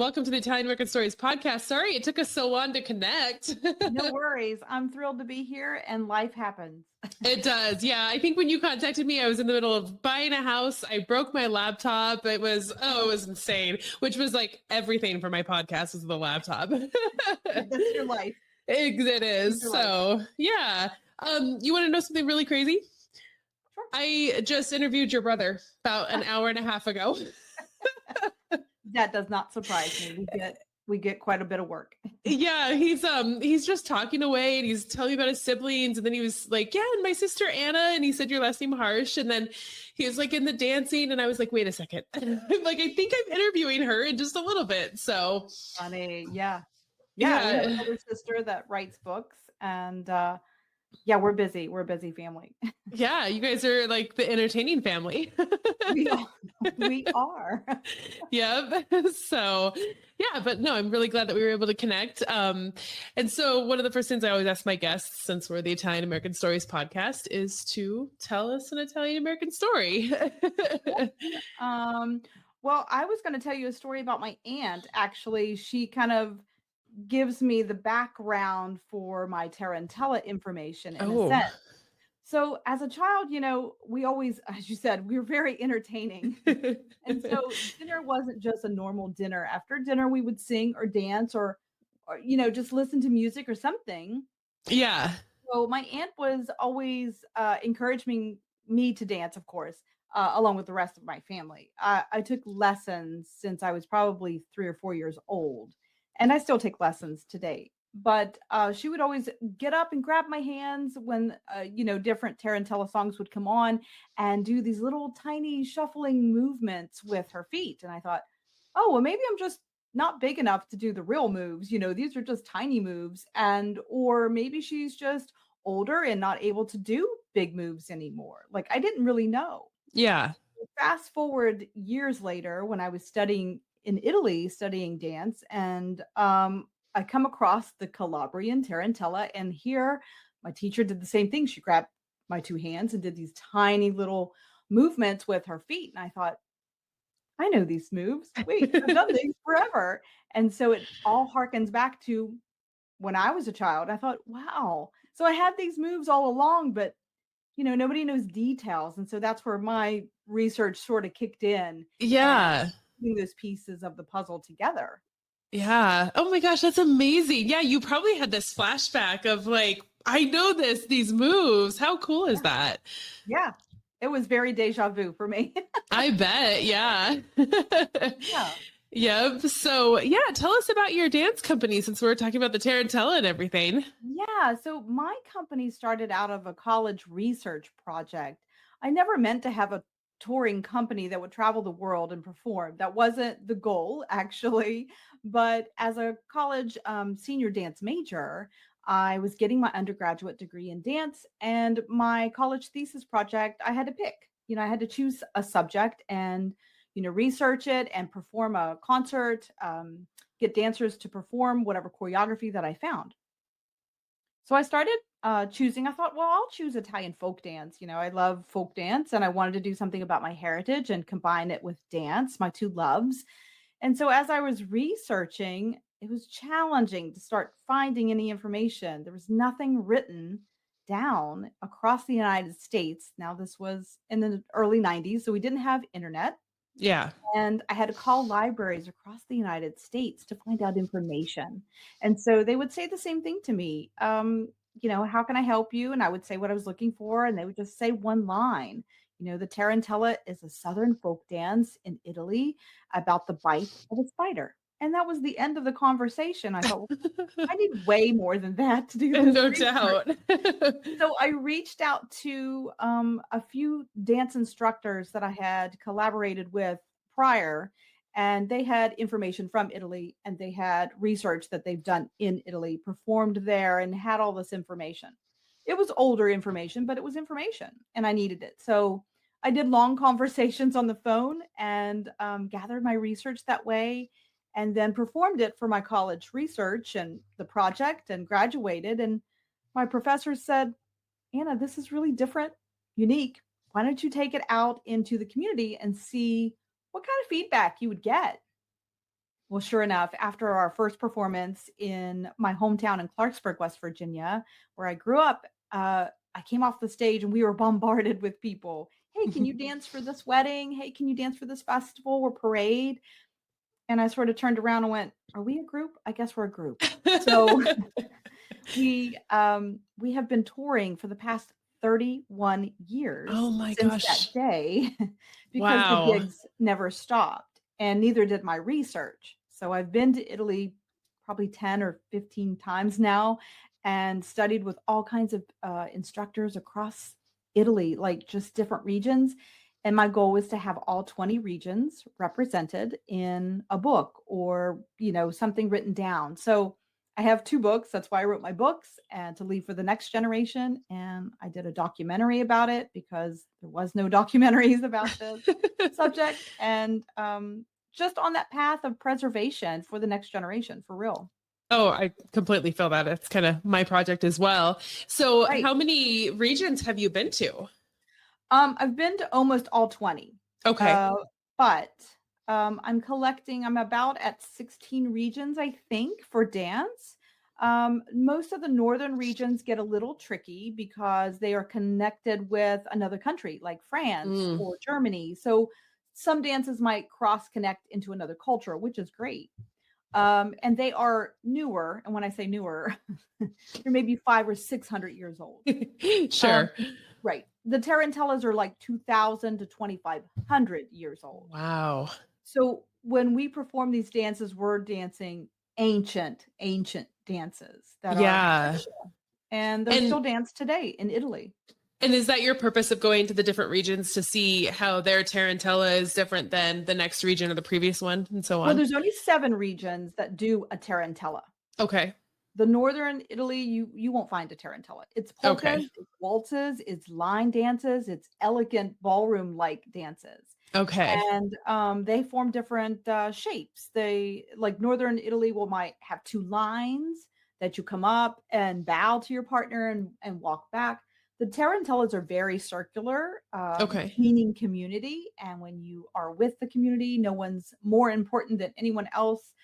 Welcome to the Italian American Stories podcast. Sorry it took us so long to connect. No worries. I'm thrilled to be here and life happens. It does. Yeah. I think when you contacted me, I was in the middle of buying a house. I broke my laptop. It was insane, which was like everything for my podcast was the laptop. That's your life. It is. So yeah. You want to know something really crazy? Sure. I just interviewed your brother about an hour and a half ago. That does not surprise me. We get quite a bit of work. Yeah, he's just talking away and he's telling me about his siblings, and then he was like, yeah, and my sister Anna, and he said your last name Harsh, and then he was like in the dancing, and I was like, wait a second. Like, I think I'm interviewing her in just a little bit. So funny. Yeah. We have another sister that writes books, and yeah, we're busy. We're a busy family. Yeah, you guys are like the entertaining family. We are. Yep. So yeah, but no, I'm really glad that we were able to connect. And so one of the first things I always ask my guests, since we're the Italian American Stories podcast, is to tell us an Italian American story. Well, I was going to tell you a story about my aunt. Actually, she kind of gives me the background for my Tarantella information in a sense. So as a child, we always, as you said, we were very entertaining. And so dinner wasn't just a normal dinner. After dinner, we would sing or dance or just listen to music or something. Yeah. So my aunt was always encouraging me to dance, of course, along with the rest of my family. I took lessons since I was probably 3 or 4 years old, and I still take lessons today. But she would always get up and grab my hands when, different Tarantella songs would come on and do these little tiny shuffling movements with her feet. And I thought, oh, well, maybe I'm just not big enough to do the real moves. These are just tiny moves. Or maybe she's just older and not able to do big moves anymore. Like, I didn't really know. Yeah. Fast forward years later when I was studying in Italy, studying dance, and I come across the Calabrian Tarantella, and here my teacher did the same thing. She grabbed my 2 hands and did these tiny little movements with her feet. And I thought, I know these moves. Wait, I've done these forever. And so it all harkens back to when I was a child. I thought, wow. So I had these moves all along, but nobody knows details. And so that's where my research sort of kicked in. Yeah. Putting those pieces of the puzzle together. Yeah. Oh my gosh, that's amazing. Yeah, you probably had this flashback of like, I know these moves. How cool is that? Yeah. It was very deja vu for me. I bet. Yeah. Yeah. Yep. So yeah, tell us about your dance company since we're talking about the Tarantella and everything. Yeah. So my company started out of a college research project. I never meant to have a touring company that would travel the world and perform. That wasn't the goal, actually. But as a college senior dance major, I was getting my undergraduate degree in dance, and my college thesis project, I had to pick. I had to choose a subject and, research it and perform a concert, get dancers to perform whatever choreography that I found. So I started choosing. I thought, well, I'll choose Italian folk dance. I love folk dance, and I wanted to do something about my heritage and combine it with dance, my 2 loves. And so as I was researching, it was challenging to start finding any information. There was nothing written down across the United States. Now, this was in the early 90s, so we didn't have internet. Yeah. And I had to call libraries across the United States to find out information. And so they would say the same thing to me. How can I help you? And I would say what I was looking for. And they would just say one line. The Tarantella is a Southern folk dance in Italy about the bite of a spider. And that was the end of the conversation. I thought, well, I need way more than that to do this. No doubt. So I reached out to a few dance instructors that I had collaborated with prior, and they had information from Italy, and they had research that they've done in Italy, performed there, and had all this information. It was older information, but it was information, and I needed it. So I did long conversations on the phone and gathered my research that way, and then performed it for my college research and the project, and graduated. And my professor said, Anna, this is really different, unique. Why don't you take it out into the community and see what kind of feedback you would get? Well, sure enough, after our first performance in my hometown in Clarksburg, West Virginia, where I grew up, I came off the stage and we were bombarded with people. Hey, can you dance for this wedding? Hey, can you dance for this festival or parade? And I sort of turned around and went, "Are we a group? I guess we're a group." So we have been touring for the past 31 Oh years my since that gosh. day because the Wow. gigs never stopped, and neither did my research. So I've been to Italy probably 10 or 15 times now and studied with all kinds of instructors across Italy, like just different regions. And my goal was to have all 20 regions represented in a book or, something written down. So I have 2 books, that's why I wrote my books, and to leave for the next generation, and I did a documentary about it because there was no documentaries about this subject, and, just on that path of preservation for the next generation, for real. Oh, I completely feel that. It's kind of my project as well. So, Right. how many regions have you been to? I've been to almost all 20, Okay. uh, but, I'm about at 16 regions, I think, for dance. Most of the northern regions get a little tricky because they are connected with another country, like France Mm. or Germany, so some dances might cross connect into another culture, which is great. And they are newer, and when I say newer, they're maybe 5 or 600 years old. Um, Sure. right. The tarantellas are like 2,000 to 2,500 years old. Wow. So when we perform these dances, we're dancing ancient dances that are Yeah. traditional, and they're And still danced today in Italy. and is that your purpose of going to the different regions to see how their tarantella is different than the next region or the previous one and so Well, on? there's only 7 regions that do a tarantella. Okay. The northern Italy, you won't find a tarantella. It's Okay. polkas, it's waltzes, it's line dances, it's elegant ballroom-like dances. Okay. And, they form different, shapes. They like Northern Italy might have 2 lines that you come up and bow to your partner and walk back. The tarantellas are very circular, Okay. meaning community, and when you are with the community, no one's more important than anyone else.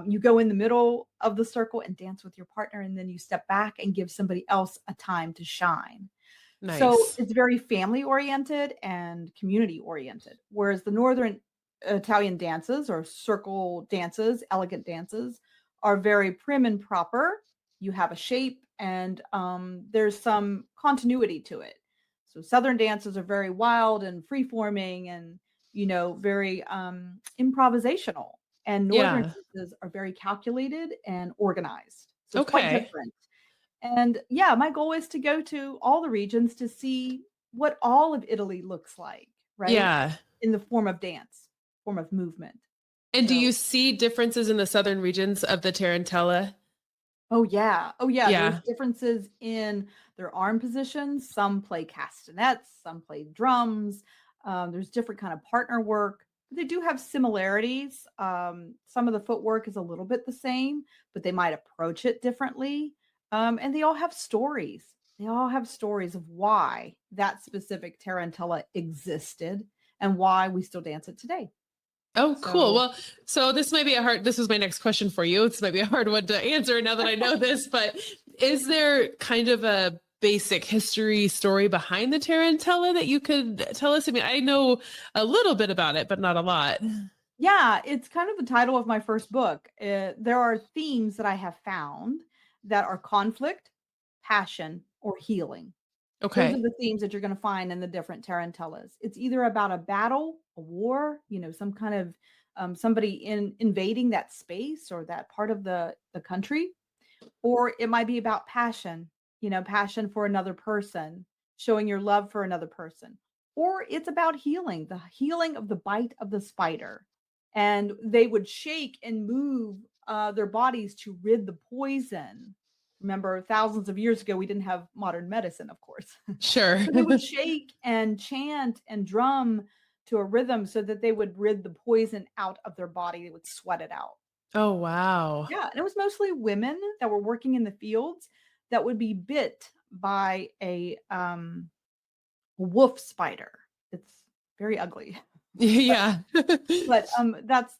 You go in the middle of the circle and dance with your partner, and then you step back and give somebody else a time to shine. So Nice. it's very family oriented and community oriented, whereas the Northern Italian dances or circle dances, elegant dances, are very prim and proper. You have a shape and there's some continuity to it. So Southern dances are very wild and free forming and, very improvisational. And Northern Yeah. dances are very calculated and organized. So it's quite Okay. different. And yeah, my goal is to go to all the regions to see what all of Italy looks like, right? Yeah. In the form of dance, form of movement. And do you So, see differences in the southern regions of the tarantella? oh yeah. Oh yeah, there's Yeah. differences in their arm positions. Some play castanets, some play drums. There's different kind of partner work. But they do have similarities. Some of the footwork is a little bit the same, but they might approach it differently. And they all have stories. They all have stories of why that specific tarantella existed and why we still dance it today. Oh, cool. So Well, so this was my next question for you. This might be a hard one to answer now that I know this, but is there kind of a basic history story behind the tarantella that you could tell us? I mean, I know a little bit about it, but not a lot. yeah, it's kind of the title of my first book. There are themes that I have found that are conflict, passion, or healing. Those are Okay. the themes that you're going to find in the different tarantellas. It's either about a battle, a war, some kind of somebody invading that space or that part of the country, or it might be about passion, passion for another person, showing your love for another person. Or it's about healing, the healing of the bite of the spider. And they would shake and move their bodies to rid the poison. Remember, thousands of years ago, we didn't have modern medicine, of course. Sure. So they would shake and chant and drum to a rhythm so that they would rid the poison out of their body. They would sweat it out. Oh, wow. Yeah, and it was mostly women that were working in the fields that would be bit by a wolf spider. It's very ugly. Yeah. But, that's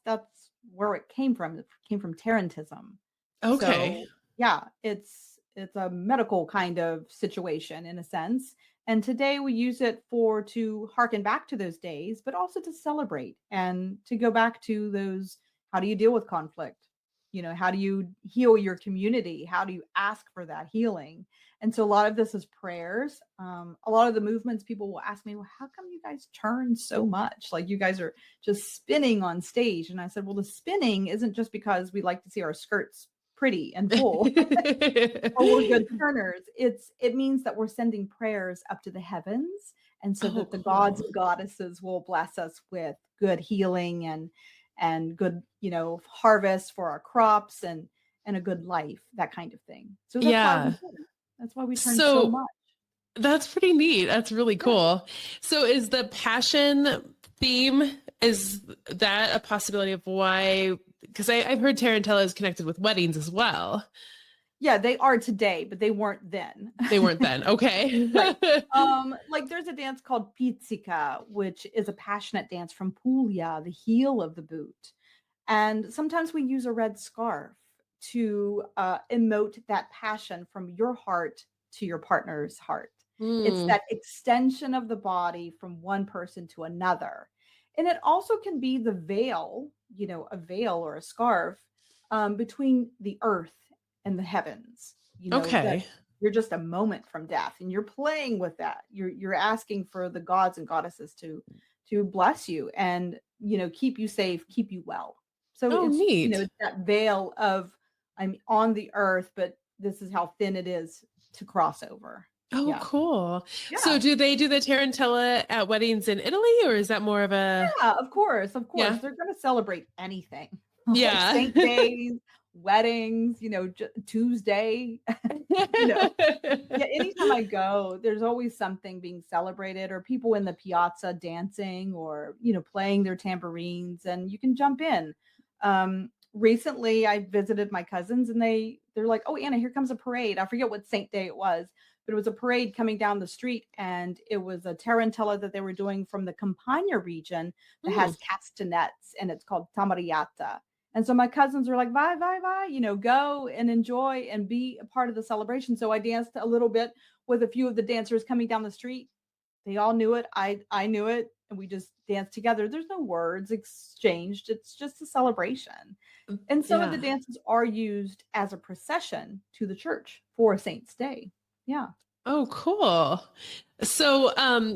where it came from. It came from Tarantism. Okay. So yeah, it's a medical kind of situation in a sense. And today we use it for to harken back to those days, but also to celebrate and to go back to those. How do you deal with conflict? How do you heal your community? How do you ask for that healing? And so a lot of this is prayers. A lot of the movements, people will ask me, well, how come you guys turn so much? Like you guys are just spinning on stage. And I said, well, the spinning isn't just because we like to see our skirts pretty and full or we're good turners. It means that we're sending prayers up to the heavens, and so Oh, that the gods cool. and goddesses will bless us with good healing and good, harvest for our crops and a good life, that kind of thing. So that's why we Yeah. do. That's why we turn so So much. that's pretty neat. That's really Yeah. cool. So is the passion theme, is that a possibility of why? Because I've heard Tarantella is connected with weddings as well. Yeah, they are today, but they weren't then. They weren't then. Okay. Right. Like there's a dance called pizzica, which is a passionate dance from Puglia, the heel of the boot. And sometimes we use a red scarf to emote that passion from your heart to your partner's heart. It's Hmm. that extension of the body from one person to another. And it also can be the veil, a veil or a scarf between the earth and the heavens, that Okay. you're just a moment from death and you're playing with that. You're asking for the gods and goddesses to bless you and, keep you safe, keep you well. So Oh, neat. it's that veil of I'm on the earth, but this is how thin it is to cross over. Oh, Yeah. cool. So Yeah. do they do the Tarantella at weddings in Italy, or is that more of a, Yeah, of course, of course. yeah. They're gonna celebrate anything, like Yeah. saint days, weddings, Tuesday, you know. Yeah, anytime I go, there's always something being celebrated or people in the piazza dancing or, playing their tambourines and you can jump in. Recently I visited my cousins and they're like, "Oh, Anna, here comes a parade." I forget what saint day it was, but it was a parade coming down the street and it was a tarantella that they were doing from the Campania region that Hmm. has castanets and it's called tamariata. And so my cousins were like, "Bye, bye, bye, go and enjoy and be a part of the celebration." So I danced a little bit with a few of the dancers coming down the street. They all knew it. I knew it, and we just danced together. There's no words exchanged. It's just a celebration. And some of the Yeah. dances are used as a procession to the church for a saint's day. Yeah. Oh, cool. So,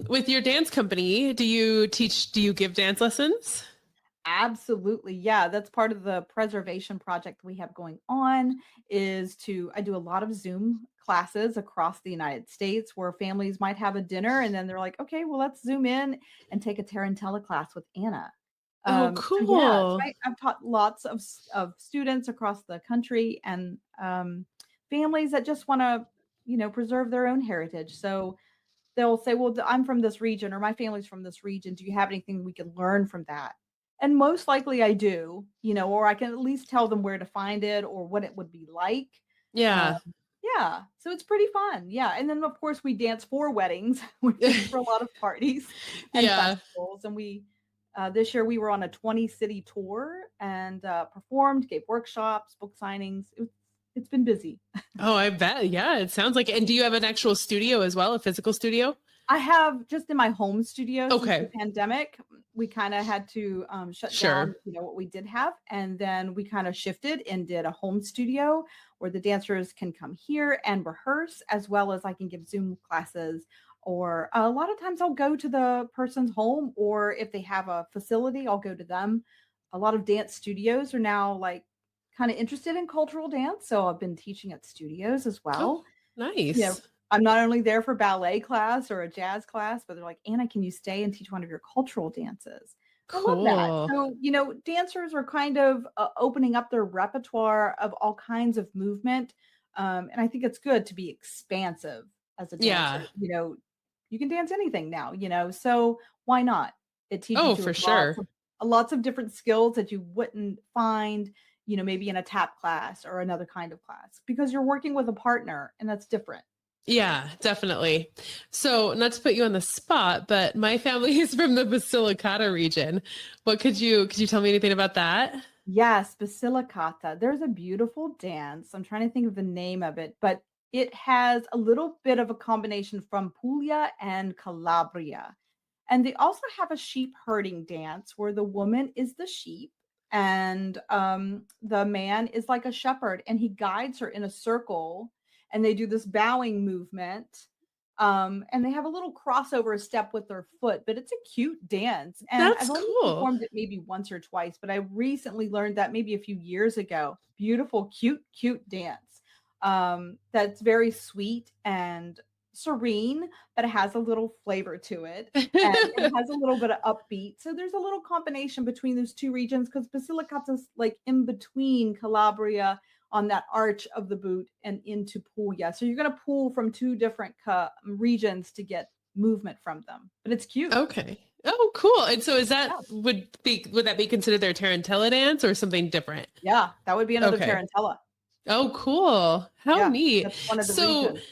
with your dance company, do you give dance lessons? Absolutely. Yeah, that's part of the preservation project we have going on is I do a lot of Zoom classes across the United States where families might have a dinner and then they're like, "Okay, well, let's zoom in and take a Tarantella class with Anna." Oh, So yeah, so cool. I've taught lots of students across the country and families that just want to, preserve their own heritage. So they'll say, "Well, I'm from this region or my family's from this region. Do you have anything we can learn from that?" And most likely I do, or I can at least tell them where to find it or what it would be like. Uh, Yeah. yeah, so it's pretty fun. Yeah, and then of course we dance for weddings. We dance for a lot of parties and Yeah. festivals, and we this year we were on a 20-city tour and performed, gave workshops, book signings. It's been busy. Oh, I bet. Yeah, it sounds like it. And do you have an actual studio as well, a physical studio? I have just in my home studio since the Okay. pandemic, we kind of had to shut down, Sure. what we did have. And then we kind of shifted and did a home studio where the dancers can come here and rehearse, as well as I can give Zoom classes. Or a lot of times I'll go to the person's home, or if they have a facility, I'll go to them. A lot of dance studios are now like kind of interested in cultural dance. So I've been teaching at studios as Oh, well. you know, nice. I'm not only there for ballet class or a jazz class, but they're like, "Anna, can you stay and teach one of your cultural dances?" I love that. Cool. So, dancers are kind of opening up their repertoire of all kinds of movement. And I think it's good to be expansive as a dancer. Yeah. You can dance anything now, so why not? It Oh, teaches you for sure. lots of different skills that you wouldn't find, maybe in a tap class or another kind of class because you're working with a partner and that's different. Yeah, definitely. So, not to put you on the spot, but my family is from the Basilicata region. What could you tell me anything about that? Yes, Basilicata. There's a beautiful dance. I'm trying to think of the name of it, but it has a little bit of a combination from Puglia and Calabria. And they also have a sheep herding dance where the woman is the sheep and the man is like a shepherd and he guides her in a circle and they do this bowing movement. And they have a little crossover step with their foot, but it's a cute dance. And That's I've only cool. performed it maybe once or twice, but I recently learned that maybe a few years ago. Beautiful, cute, cute dance. That's very sweet and serene, but it has a little flavor to it. And it has a little bit of upbeat. So there's a little combination between those two regions because Basilicata's like in between Calabria on that arch of the boot and into Puglia. So you're going to pull from two different regions to get movement from them. But it's cute. Okay. Oh, cool. And so is that Yeah. would that be considered their Tarantella dance or something different? Yeah. That would be another Okay. Tarantella. Oh, cool. How Yeah. neat. That's one of the So regions.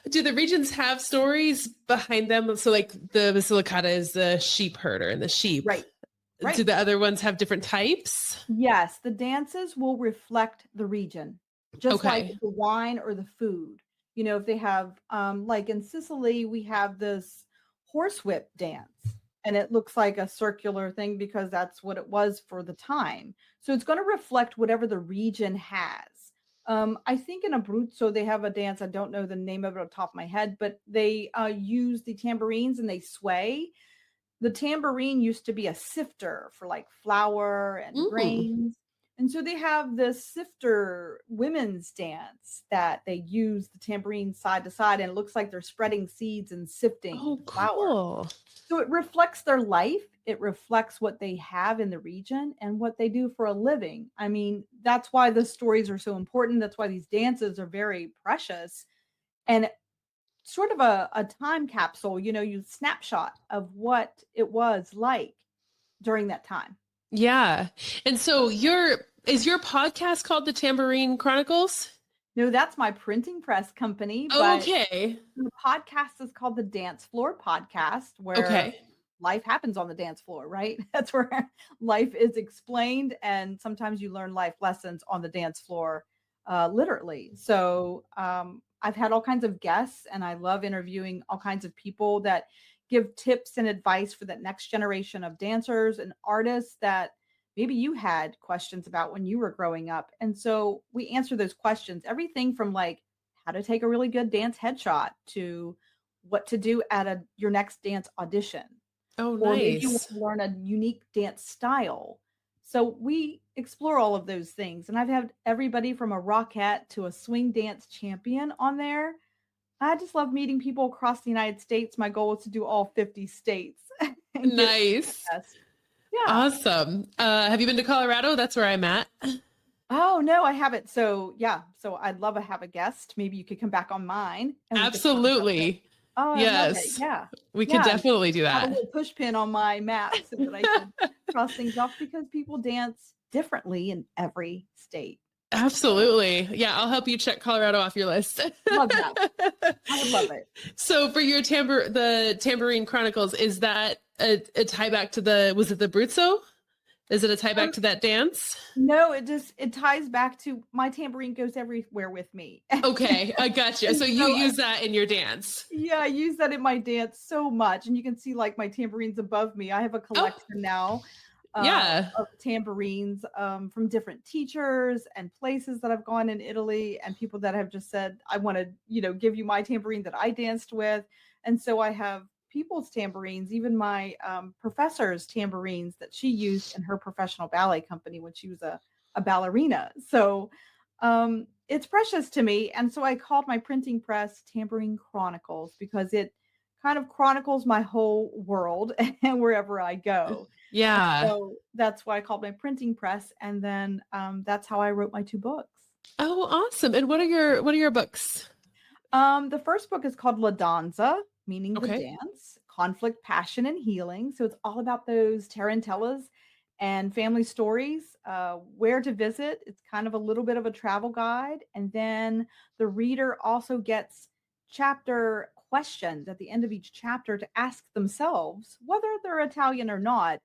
do the regions have stories behind them? So like the Basilicata is the sheep herder and the sheep. Right. Do Right. the other ones have different types? Yes, the dances will reflect the region, just like Okay. the wine or the food. You know, if they have, like in Sicily, we have this horsewhip dance, and it looks like a circular thing because that's what it was for the time. So it's going to reflect whatever the region has. I think in Abruzzo they have a dance. I don't know the name of it off the top of my head, but they use the tambourines and they sway. The tambourine used to be a sifter for like flour and Mm. grains. And so they have this sifter women's dance that they use the tambourine side to side, and it looks like they're spreading seeds and sifting Oh, the flour. cool. So it reflects their life. It reflects what they have in the region and what they do for a living. I mean, that's why the stories are so important. That's why these dances are very precious. And sort of a time capsule, you know, you snapshot of what it was like during that time. Yeah. And so your podcast called The Tambourine Chronicles? No, that's my printing press company, but Okay. the podcast is called the Dance Floor Podcast, where Okay. life happens on the dance floor, right? That's where life is explained, and sometimes you learn life lessons on the dance floor, literally. So I've had all kinds of guests, and I love interviewing all kinds of people that give tips and advice for that next generation of dancers and artists that maybe you had questions about when you were growing up. And so we answer those questions, everything from like how to take a really good dance headshot to what to do at your next dance audition, Oh, or maybe you want nice. to learn a unique dance style. So we explore all of those things. And I've had everybody from a rockette to a swing dance champion on there. I just love meeting people across the United States. My goal is to do all 50 states and get the Nice. best. Yeah. Awesome. Have you been to Colorado? That's where I'm at. Oh, no, I haven't. So, yeah, so I'd love to have a guest. Maybe you could come back on mine and we could talk about it. Absolutely. Oh, I love it. Yes. Yeah. We could Yeah. definitely do Have a that. little push pin on my map so that I can cross things off because people dance differently in every state. So, Absolutely. Yeah, I'll help you check Colorado off your list. love that. I would love it. So for your the Tambourine Chronicles, is that a tie back to was it the Bruzzo? Is it a tie back Um, to that dance? no, it ties back to my tambourine goes everywhere with me. Okay, I gotcha. And So you so use that in your dance. yeah, I use that in my dance so much, and you can see, like, my tambourines above me. I have a Oh, collection now, yeah. of tambourines, from different teachers and places that I've gone in Italy, and people that have just said, "I wanna, you know, give you my tambourine that I danced with." And so I have people's tambourines, even my, professor's tambourines that she used in her professional ballet company when she was a ballerina. So, it's precious to me, and so I called my printing press Tambourine Chronicles because it kind of chronicles my whole world and wherever I go. And Yeah. so that's why I called my printing press, and then, that's how I wrote my 2 books. Oh, awesome. And what are your books? The first book is called La Danza, meaning the Okay. dance, conflict, passion, and healing. So it's all about those tarantellas and family stories, where to visit. It's kind of a little bit of a travel guide. And then the reader also gets chapter questions at the end of each chapter to ask themselves, whether they're Italian or not,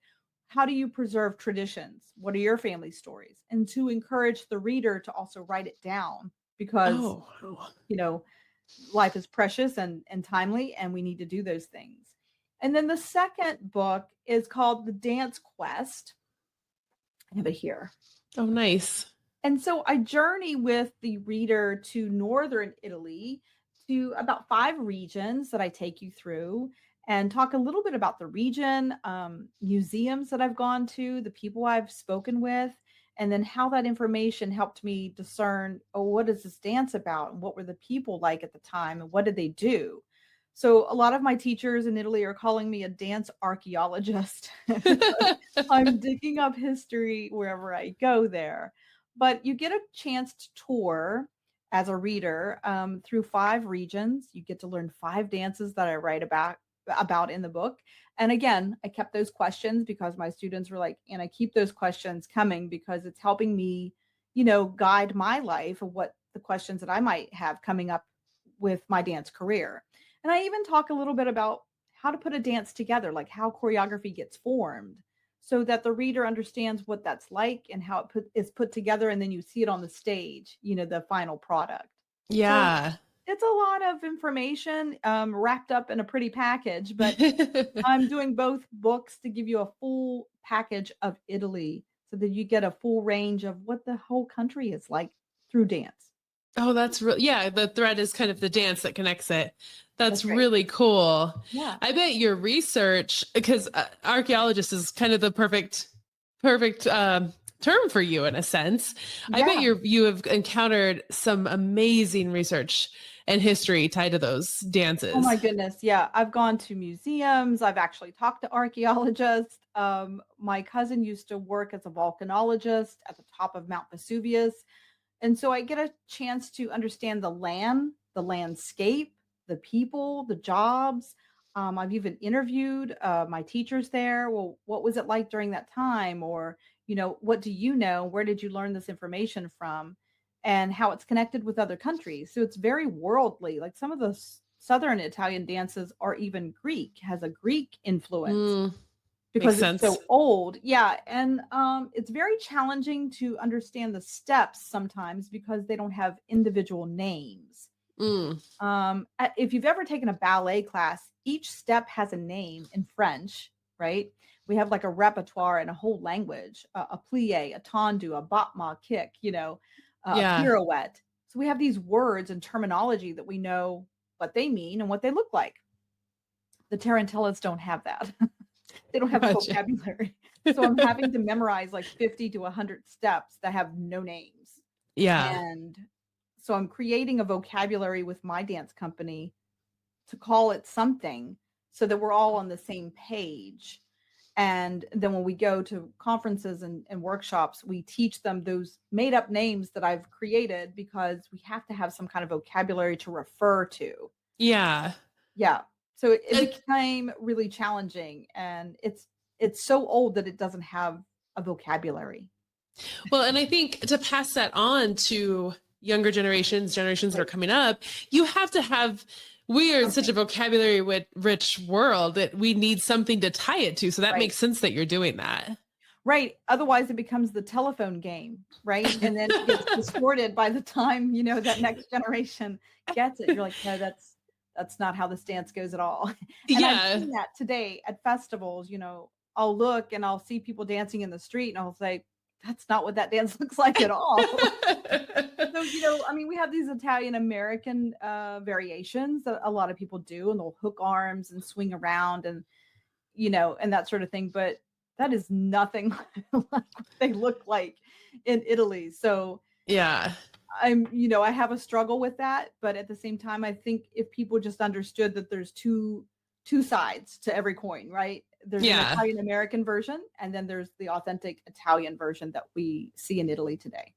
how do you preserve traditions? What are your family stories? And to encourage the reader to also write it down because, Oh, wow. you know, life is precious and timely, and we need to do those things. And then the second book is called The Dance Quest. I have it here. Oh, nice. And so I journey with the reader to northern Italy, to about 5 regions that I take you through, and talk a little bit about the region, museums that I've gone to, the people I've spoken with, and then how that information helped me discern, oh, what is this dance about? And what were the people like at the time? And what did they do? So a lot of my teachers in Italy are calling me a dance archaeologist because I'm digging up history wherever I go there. But you get a chance to tour as a reader through 5 regions. You get to learn 5 dances that I write about in the book. And again, I kept those questions because my students were like, and I keep those questions coming because it's helping me, guide my life of what the questions that I might have coming up with my dance career. And I even talk a little bit about how to put a dance together, like how choreography gets formed, so that the reader understands what that's like and how is put together. And then you see it on the stage, the final product. So Yeah. it's a lot of information wrapped up in a pretty package, but I'm doing both books to give you a full package of Italy so that you get a full range of what the whole country is like through dance. Oh, that's real. Yeah, the thread is kind of the dance that connects it. That's That's right. really cool. Yeah. I bet your research, because archaeologist is kind of the perfect term for you in a sense. I bet Yeah. you have encountered some amazing research and history tied to those Oh my dances. goodness. Yeah. I've gone to museums. I've actually talked to archaeologists. My cousin used to work as a volcanologist at the top of Mount Vesuvius. And so I get a chance to understand the land, the landscape, the people, the jobs. I've even interviewed my teachers there. Well, what was it like during that time? Or, what do you know? Where did you learn this information from? And how it's connected with other countries. So it's very worldly. Like some of the Southern Italian dances are even Greek, has a Greek influence Mm, makes because it's sense. so old. Yeah, and it's very challenging to understand the steps sometimes because they don't have individual names. Mm, If you've ever taken a ballet class, each step has a name in French, right? We have like a repertoire and a whole language, a plie, a tendu, a battement, kick, a yeah. pirouette. So we have these words and terminology that we know what they mean and what they look like. The Tarantellas don't have that. They don't have a Gotcha. vocabulary. So I'm having to memorize like 50 to 100 steps that have no names. Yeah. And so I'm creating a vocabulary with my dance company to call it something so that we're all on the same page. And then when we go to conferences and workshops, we teach them those made up names that I've created because we have to have some kind of vocabulary to refer to. Yeah. Yeah. So it Uh, became really challenging, and it's so old that it doesn't have a vocabulary. Well, and I think to pass that on to younger generations that are Right. coming up, you have to have, we are in such a Something. vocabulary rich world that we need something to tie it to. So that Right. makes sense that you're doing that. Right. Otherwise it becomes the telephone game, right? And then it gets distorted by the time, that next generation gets it. You're like, no, that's not how this dance goes at all. And I've Yeah. seen that today at festivals, I'll look and I'll see people dancing in the street and I'll say, that's not what that dance looks like at all. So, I mean, we have these Italian American variations that a lot of people do, and they'll hook arms and swing around and that sort of thing. But that is nothing like what they look like in Italy. So Yeah. I have a struggle with that. But at the same time, I think if people just understood that there's two sides to every coin, right? There's an Yeah. Italian American version, and then there's the authentic Italian version that we see in Italy today.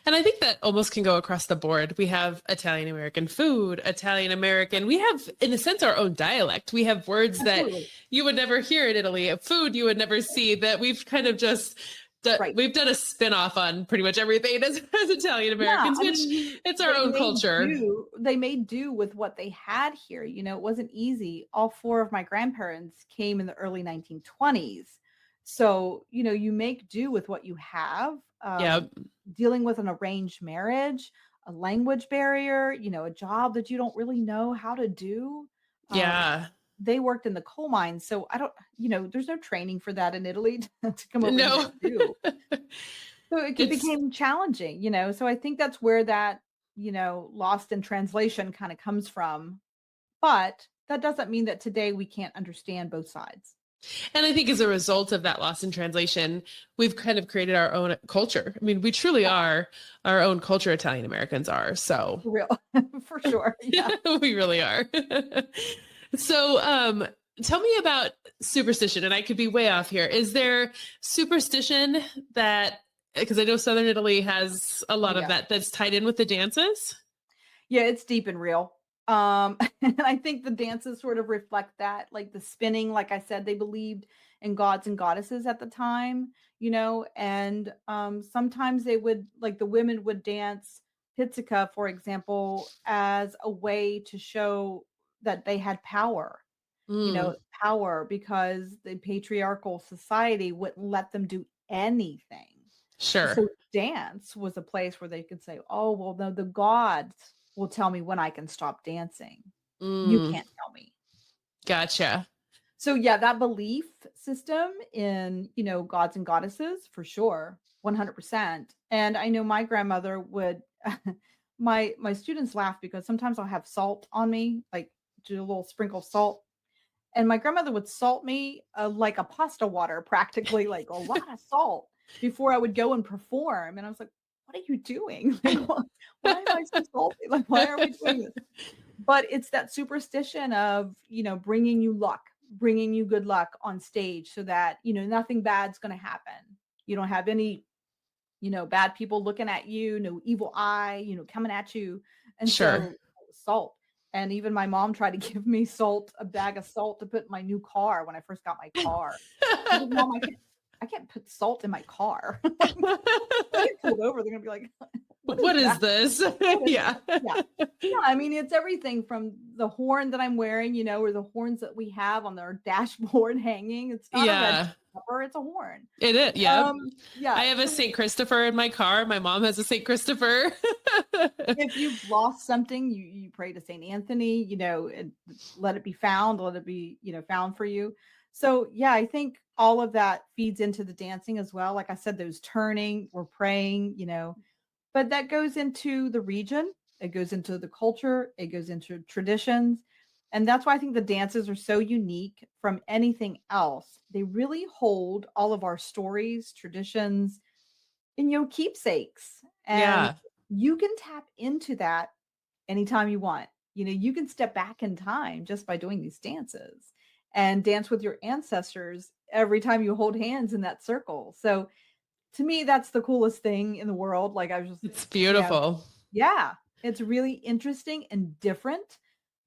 And I think that almost can go across the board. We have Italian American food, Italian American. We have, in a sense, our own dialect. We have words that Absolutely. you would never hear in Italy, food you would never see, that we've kind of just, Right. we've done a spin-off on pretty much everything as Italian Yeah, Americans, I which mean, it's our own culture. they made do with what they had here. It wasn't easy. All 4 of my grandparents came in the early 1920s. So, you make do with what you have. Yep. Dealing with an arranged marriage, a language barrier, a job that you don't really know how to do. Um, Yeah. they worked in the coal mines, so I don't, there's no training for that in Italy to come over here No. and do. So it It's became challenging, so I think that's where that, lost in translation kind of comes from. But that doesn't mean that today we can't understand both sides. And I think as a result of that loss in translation, we've kind of created our own culture. I mean, we truly Yeah, are our own culture, Italian Americans are. So for real. For sure. Yeah. we really are. So tell me about superstition, and I could be way off here. Is there superstition that, because I know Southern Italy has a Oh, lot of yeah. that that's tied in with the dances? Yeah, it's deep and real. And I think the dances sort of reflect that, like the spinning, like I said, they believed in gods and goddesses at the time, and sometimes they would, like the women would dance pizzica, for example, as a way to show that they had power, Mm, power because the patriarchal society wouldn't let them do anything. sure. So dance was a place where they could say, "Oh, well, no, the gods will tell me when I can stop dancing. You Mm, can't tell me." gotcha. So yeah, that belief system in, gods and goddesses for sure, 100%. And I know my grandmother would my students laugh because sometimes I'll have salt on me, like do a little sprinkle of salt. And my grandmother would salt me like a pasta water, practically like a lot of salt before I would go and perform. And I was like, "What are you doing? Like, why am I so salty? Like, why are we doing this?" But it's that superstition of, bringing you luck, bringing you good luck on stage so that, nothing bad's going to happen. You don't have any, bad people looking at you, no evil eye, coming at you. And Sure. so salt. And even my mom tried to give me salt, a bag of salt to put in my new car when I first got my car. I said, "Mom, I can't put salt in my car." Like, I get pulled over, they're gonna be like, "What is What is that? this? What is Yeah. that?" Yeah. Yeah, I mean, it's everything from the horn that I'm wearing, or the horns that we have on our dashboard hanging. It's not a red Yeah. pepper, it's a horn. It is. Yep. Yeah, I have a so St. Christopher in my car. My mom has a St. Christopher. if you've lost something, you pray to Saint Anthony, and let it be found, let it be, found for you. So yeah, I think all of that feeds into the dancing as well. Like I said, those turning, we're praying, but that goes into the region, it goes into the culture, it goes into traditions. And that's why I think the dances are so unique from anything else. They really hold all of our stories, traditions, and keepsakes. And Yeah. you can tap into that anytime you want. You can step back in time just by doing these dances and dance with your ancestors every time you hold hands in that circle. So to me, that's the coolest thing in the world. Like I was just, It's you know, beautiful. yeah, it's really interesting and different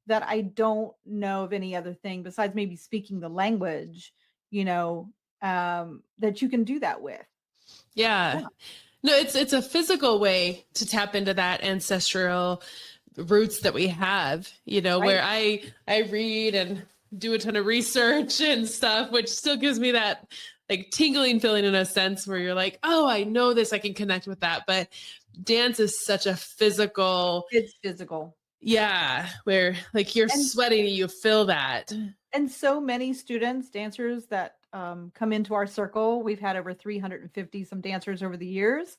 that I don't know of any other thing besides maybe speaking the language, that you can do that with. Yeah. Yeah, No, it's a physical way to tap into that ancestral roots that we have, where right. I read and do a ton of research and stuff, which still gives me that like tingling feeling in a sense where you're like, oh, I know this, I can connect with that. But dance is such a physical, It's physical. yeah, where like you're And sweating and you feel that. so many students, dancers that come into our circle, we've had over 350 some dancers over the years.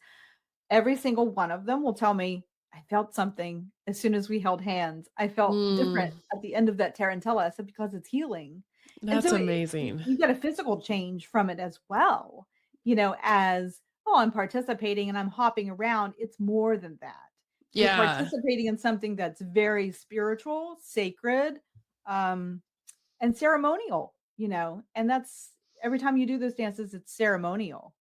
Every single one of them will tell me, "I felt something as soon as we held hands. I felt different Mm, at the end of that Tarantella." I said, "Because it's healing." And that's so amazing. you get a physical change from it as well, as, "Oh, I'm participating and I'm hopping around." It's more than that. You're Yeah. participating in something that's very spiritual, sacred, um, and ceremonial, and that's every time you do those dances, it's ceremonial.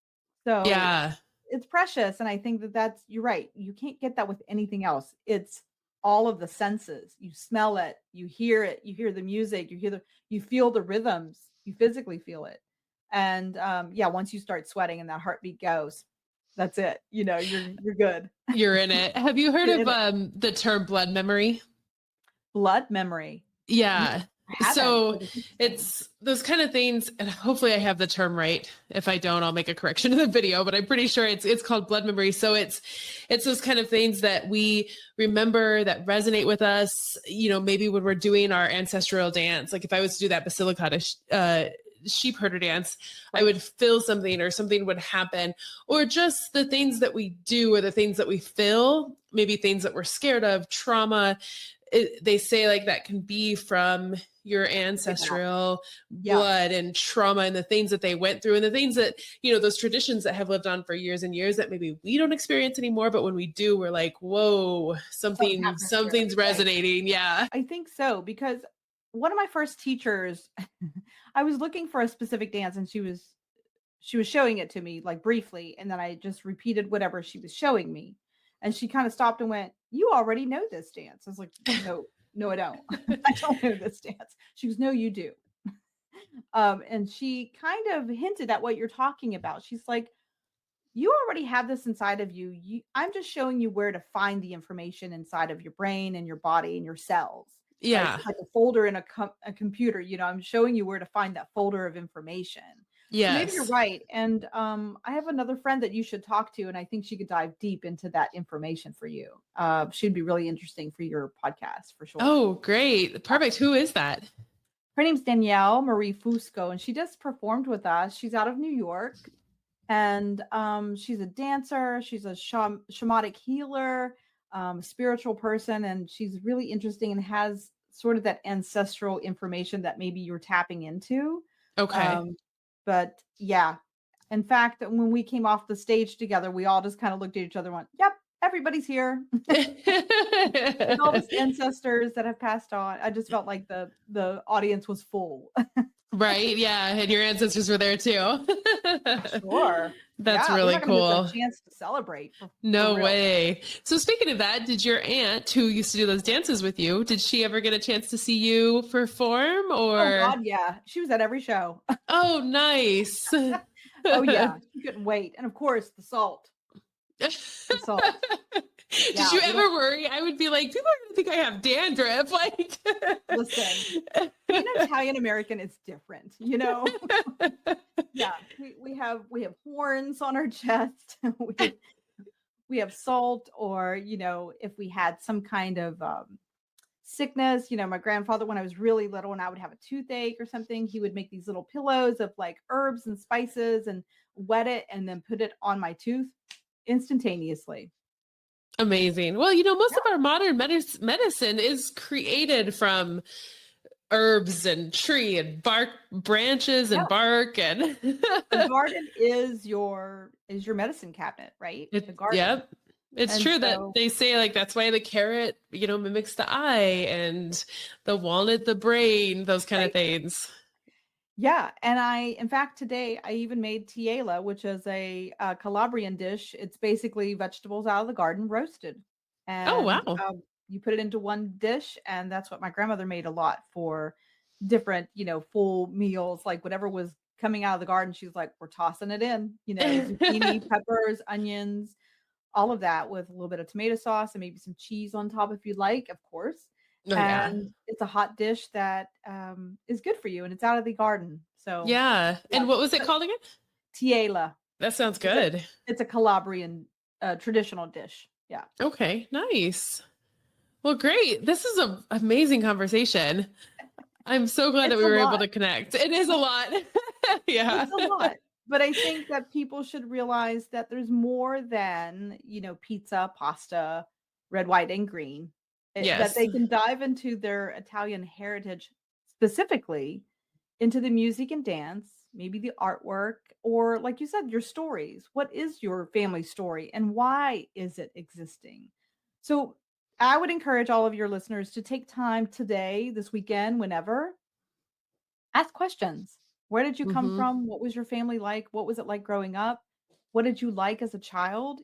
So Yeah. it's precious, and I think that that's you're right. You can't get that with anything else. It's all of the senses. You smell it, you hear the music, you feel the rhythms, you physically feel it. And yeah, once you start sweating and that heartbeat goes, that's it. You're good. You're in it. Have you heard You're of in it. the term blood memory? Blood memory. Yeah. I haven't, So but it's interesting. it's those kind of things, and hopefully I have the term right. If I don't, I'll make a correction in the video, but I'm pretty sure it's called blood memory. So it's those kind of things that we remember that resonate with us, maybe when we're doing our ancestral dance. Like if I was to do that Basilicata sheep herder dance, I Right. would feel something or something would happen, or just the things that we do or the things that we feel, maybe things that we're scared of, trauma. They say like that can be from your Say that. ancestral Yeah. blood and trauma and the things that they went through and the things that, those traditions that have lived on for years and years that maybe we don't experience anymore. But when we do, we're like, whoa, Something happened here. something's Right. resonating. Yeah. I think so because one of my first teachers, I was looking for a specific dance and she was showing it to me like briefly and then I just repeated whatever she was showing me. And she kind of stopped and went, "You already know this dance." I was like, "No, no, I don't. I don't know this dance." She goes, "No, you do." And she kind of hinted at what you're talking about. She's like, "You already have this inside of you. I'm just showing you where to find the information inside of your brain and your body and your cells, right? Yeah. Just like a folder in a computer, I'm showing you where to find that folder of information." So maybe you're Yes. right. And I have another friend that you should talk to, and I think she could dive deep into that information for you. She'd be really interesting for your podcast for sure. Oh, great. Perfect. Who is that? Her name's Danielle Marie Fusco, and she just performed with us. She's out of New York, and she's a dancer. She's a shamanic healer, spiritual person, and she's really interesting and has sort of that ancestral information that maybe you're tapping into. Okay. Um, but yeah, in fact, when we came off the stage together, we all just kind of looked at each other and went, "Yep, everybody's here." Like all the ancestors that have passed on. I just felt like the audience was full. Right. Yeah. And your ancestors were there too. Sure. That's Yeah, we're really not gonna miss a cool. chance to celebrate for No real. way. So speaking of that, did your aunt who used to do those dances with you, did she ever get a chance to see you perform Oh or? god, yeah. She was at every show. Oh, nice. Oh yeah, she couldn't wait. And of course, the salt. The salt. Did Yeah, you we don't ever worry? I would be like, people are gonna think I have dandruff. Like, listen. Being Italian American is different, you know? Yeah, we have horns on our chest. We have salt or, if we had some kind of sickness, my grandfather when I was really little and I would have a toothache or something, he would make these little pillows of like herbs and spices and wet it and then put it on my tooth instantaneously. amazing. Well, most of our modern medicine is created from herbs and tree and bark branches Yeah. and bark and The garden is your medicine cabinet, right? The garden. yep. It's And true that so, they say like that's why the carrot, mimics the eye and the walnut the brain, those kind of right. things. Yeah, and in fact, today I even made tiela, which is a Calabrian dish. It's basically vegetables out of the garden roasted, Oh, and wow. you put it into one dish, and that's what my grandmother made a lot for different, full meals, like whatever was coming out of the garden. She was like, "We're tossing it in, zucchini, peppers, onions, all of that with a little bit of tomato sauce and maybe some cheese on top if you'd like, of course." Oh, yeah. And it's a hot dish that is good for you and it's out of the garden. So, Yeah. yeah, And what was it called again? tiela. That sounds It's a good. it's a Calabrian traditional dish. Yeah. Okay, nice. Well, great. This is an amazing conversation. I'm so glad that It's we a were able lot. to connect. It is a lot. Yeah. It's a lot. But I think that people should realize that there's more than, pizza, pasta, red, white, and green. That Yes. they can dive into their Italian heritage, specifically into the music and dance, maybe the artwork, or like you said, your stories. What is your family story and why is it existing? So I would encourage all of your listeners to take time today, this weekend, whenever, ask questions. Where did you come Hmm. from? What was your family like? What was it like growing up? What did you like as a child?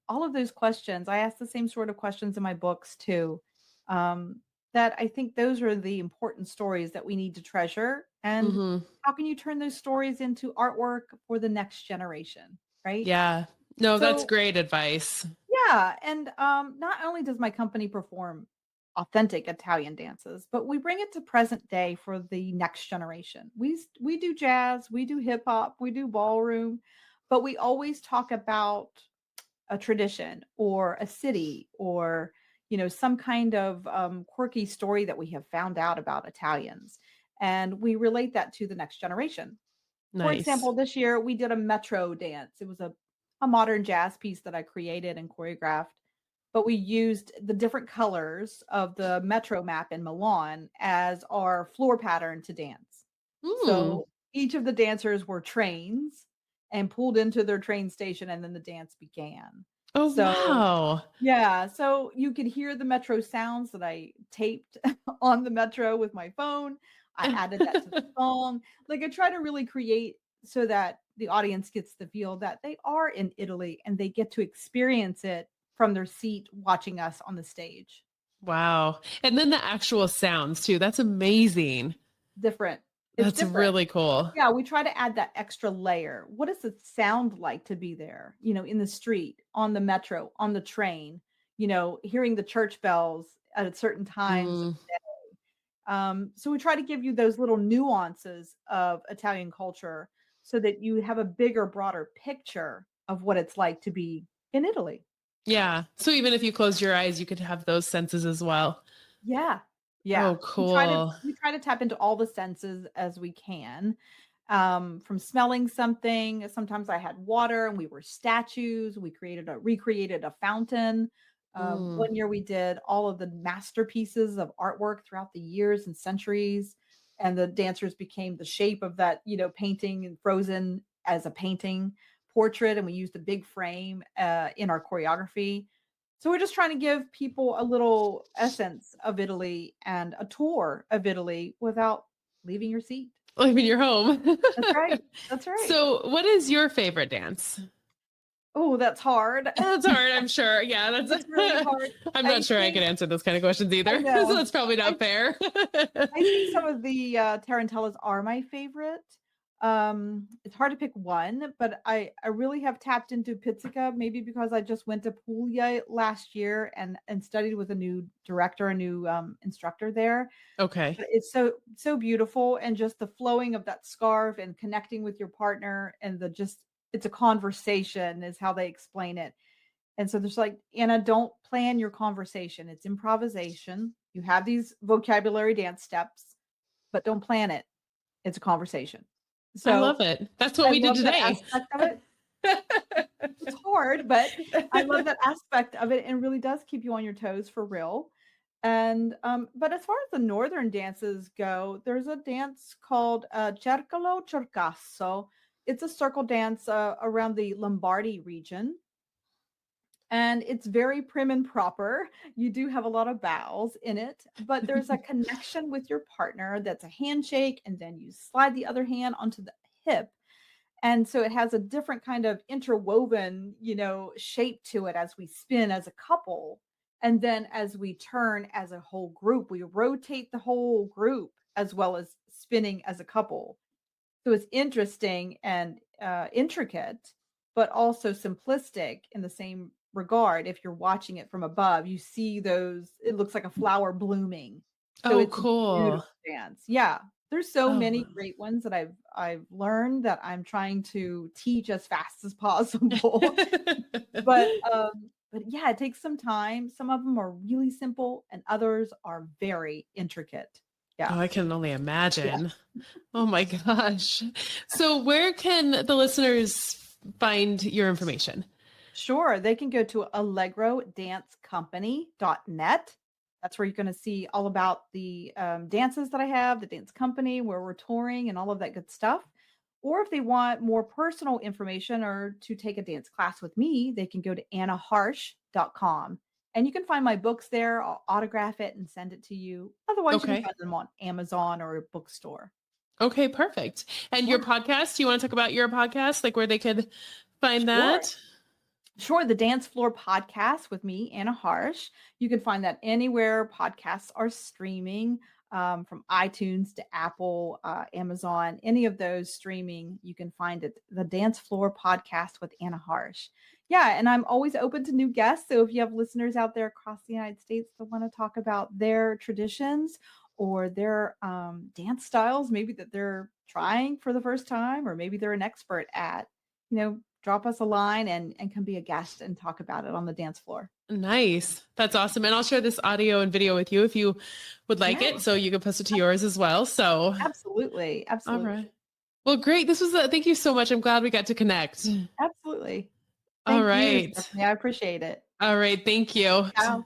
All of those questions. I ask the same sort of questions in my books too. That I think those are the important stories that we need to treasure. And Hmm. how can you turn those stories into artwork for the next generation? Right. Yeah. No, that's So, great advice. yeah. And not only does my company perform authentic Italian dances, but we bring it to present day for the next generation. We do jazz, we do hip hop, we do ballroom, but we always talk about a tradition or a city or some kind of quirky story that we have found out about Italians, and we relate that to the next generation. For Nice. example, this year we did a metro dance. It was a modern jazz piece that I created and choreographed, but we used the different colors of the metro map in Milan as our floor pattern to dance. Mm. So each of the dancers were trains and pulled into their train station, and then the dance began. Oh, So wow. yeah, so you could hear the metro sounds that I taped on the metro with my phone. I added that to the song. Like, I try to really create so that the audience gets the feel that they are in Italy and they get to experience it from their seat watching us on the stage. Wow. And then the actual sounds too. That's amazing. Different. It's That's different. really cool. Yeah, we try to add that extra layer. What does it sound like to be there, in the street, on the metro, on the train, hearing the church bells at certain times. Mm. So we try to give you those little nuances of Italian culture so that you have a bigger, broader picture of what it's like to be in Italy. Yeah. So even if you closed your eyes, you could have those senses as well. Yeah. Yeah. Oh, We try to cool. we try to tap into all the senses as we can. From smelling something, sometimes I had water and we were statues. We recreated a fountain. Mm. One year we did all of the masterpieces of artwork throughout the years and centuries, and the dancers became the shape of that, painting and frozen as a painting portrait, and we used a big frame in our choreography. So we're just trying to give people a little essence of Italy and a tour of Italy without leaving your seat. Leaving your home. That's right. That's right. So, what is your favorite dance? Oh, that's hard. That's hard, I'm sure. Yeah, That's really that's hard. I'm not I sure I think could answer those kind of questions I either. So know. that's probably I not fair. I think some of the Tarantellas are my favorite. It's hard to pick one, but I really have tapped into Pizzica, maybe because I just went to Puglia last year and studied with a new director, a new instructor there. Okay. But it's so beautiful, and just the flowing of that scarf and connecting with your partner, and the just it's a conversation is how they explain it. And so there's like, Anna, don't plan your conversation. It's improvisation. You have these vocabulary dance steps, but don't plan it. It's a conversation. I So love it. That's what I we did love that today. aspect of it. It's hard, but I love that aspect of it, and really does keep you on your toes for real. And but as far as the northern dances go, there's a dance called Cercolo Cercasso. It's a circle dance around the Lombardy region, and it's very prim and proper. You do have a lot of bows in it, but there's a connection with your partner that's a handshake, and then you slide the other hand onto the hip. And so it has a different kind of interwoven, shape to it as we spin as a couple. And then as we turn as a whole group, we rotate the whole group as well as spinning as a couple. So it's interesting and intricate, but also simplistic in the same regard. If you're watching it from above, you see those, it looks like a flower blooming. So Oh, it's a cool. beautiful dance. Yeah. There's so Oh, many wow. great ones that I've learned that I'm trying to teach as fast as possible. But yeah, it takes some time. Some of them are really simple and others are very intricate. Yeah. Oh, I can only Yeah. imagine. Oh my gosh. So, where can the listeners find your information? Sure. They can go to allegrodancecompany.net. That's where you're going to see all about the dances that I have, the dance company, where we're touring, and all of that good stuff. Or if they want more personal information or to take a dance class with me, they can go to annaharsh.com. And you can find my books there. I'll autograph it and send it to you. Otherwise, you can Okay. find them on Amazon or a bookstore. Okay, perfect. And your Yeah, podcast, you want to talk about your podcast, like where they could find sure. that? Sure, the Dance Floor Podcast with me, Anna Harsh. You can find that anywhere podcasts are streaming. from iTunes to Apple, Amazon, any of those streaming, you can find it. The Dance Floor Podcast with Anna Harsh. Yeah, and I'm always open to new guests. So if you have listeners out there across the United States that want to talk about their traditions or their dance styles, maybe that they're trying for the first time, or maybe they're an expert at, drop us a line and can be a guest and talk about it on the dance floor. Nice. That's awesome. And I'll share this audio and video with you if you would like Yeah, it. So you can post it to yours as well. So, absolutely. all Absolutely. right. Well, great. This was thank you so much. I'm glad we got to connect. Absolutely. All Thank you, right. Stephanie. I appreciate it. All right. Thank you. Ciao.